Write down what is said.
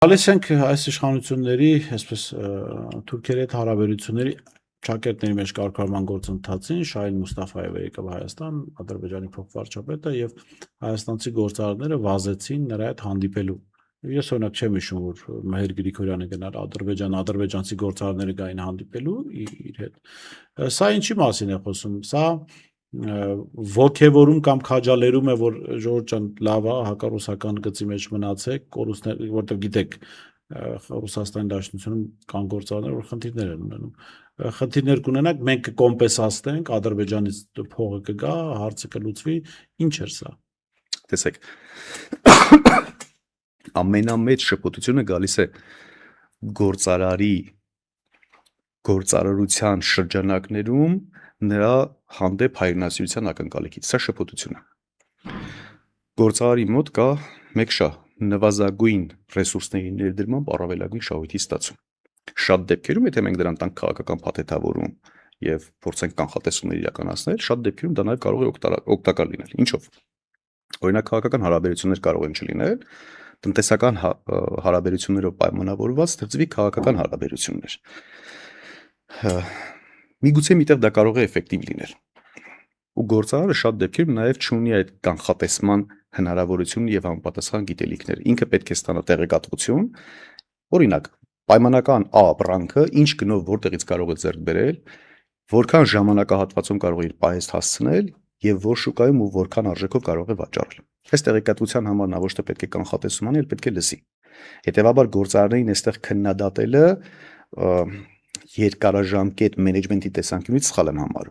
Գալիս ենք այս իշխանությունների, այսպես թուրքերի հետ հարաբերությունների ճակերտների մեջ կարգավորման գործընթացին, Շահին Մուստաֆայևը եկավ Հայաստան, Ադրբեջանի փոխվարչապետը եւ հայաստանցի գործարարները վազեցին նրա հետ հանդիպելու։ Ես օրինակ չեմ հիշում, որ Մհեր Գրիգորյանը գնար Ադրբեջան, ադրբեջանցի գործարարները գային հանդիպելու իր հետ։ Սա ինչի մասին է խոսում։ Սա ոգևորում կամ քաջալերում է, որ ժողովուրդ ջան, լավ է, հակառուսական գծի մեջ մնացեք, կորուստներ, որտեղ գիտեք, Ռուսաստանի Դաշնությունում կան գործարարներ, որ խնդիրներ են ունենում։ Խնդիրներ կունենանք, մենք կկոմպենսացնենք, Ադրբեջանից փողը կգա, հարցը կլուծվի, ինչ էր սա։ Տեսեք, ամենամեծ շփոթությունը գալիս է գործարարության շրջանակներում նրա հանդեպ հայրենասիրության ակնկալիքից, սա շփոթություն է։ Գործարարի մոտ կա մեկ շահ, նվազագույն ռեսուրսների ներդրմամբ առավելագույն շահույթի ստացում։ Շատ դեպքերում, եթե մենք դրան տանք քաղաքական փաթեթավորում եւ փորձենք կանխատեսումներ իրականացնել, շատ դեպքերում դա նաեւ կարող է օգտակար լինել։ Ինչով։ Օրինակ քաղաքական հարաբերություններ կարող են չլինել, տնտեսական հարաբերություններով պայմանավորված ստեղծվի քաղաքական հարաբերություններ։ Միգուցե միտեղ դա կարող է էֆեկտիվ լինել։ Ու գործարարը շատ դեպքերում նաև չունի այդ կանխատեսման հնարավորություն եւ համապատասխան գիտելիքներ։ Ինքը պետք է ստանա տեղեկատվություն, օրինակ, պայմանական A ապրանքը ինչ գնով որտեղից կարող է ձեռք բերել, որքան ժամանակահատվածում կարող է իր պահեստ հասցնել եւ որ շուկայում ու որքան արժեքով կարող է վաճառել։ Այս տեղեկատվության համար նա ոչ թե պետք է կանխատեսում անի, այլ պետք է լսի։ Հետևաբար գործարարներին այստեղ քննադատելը երկարաժամկետ մենեջմենթի տեսանկյունից սխալ եմ համարում։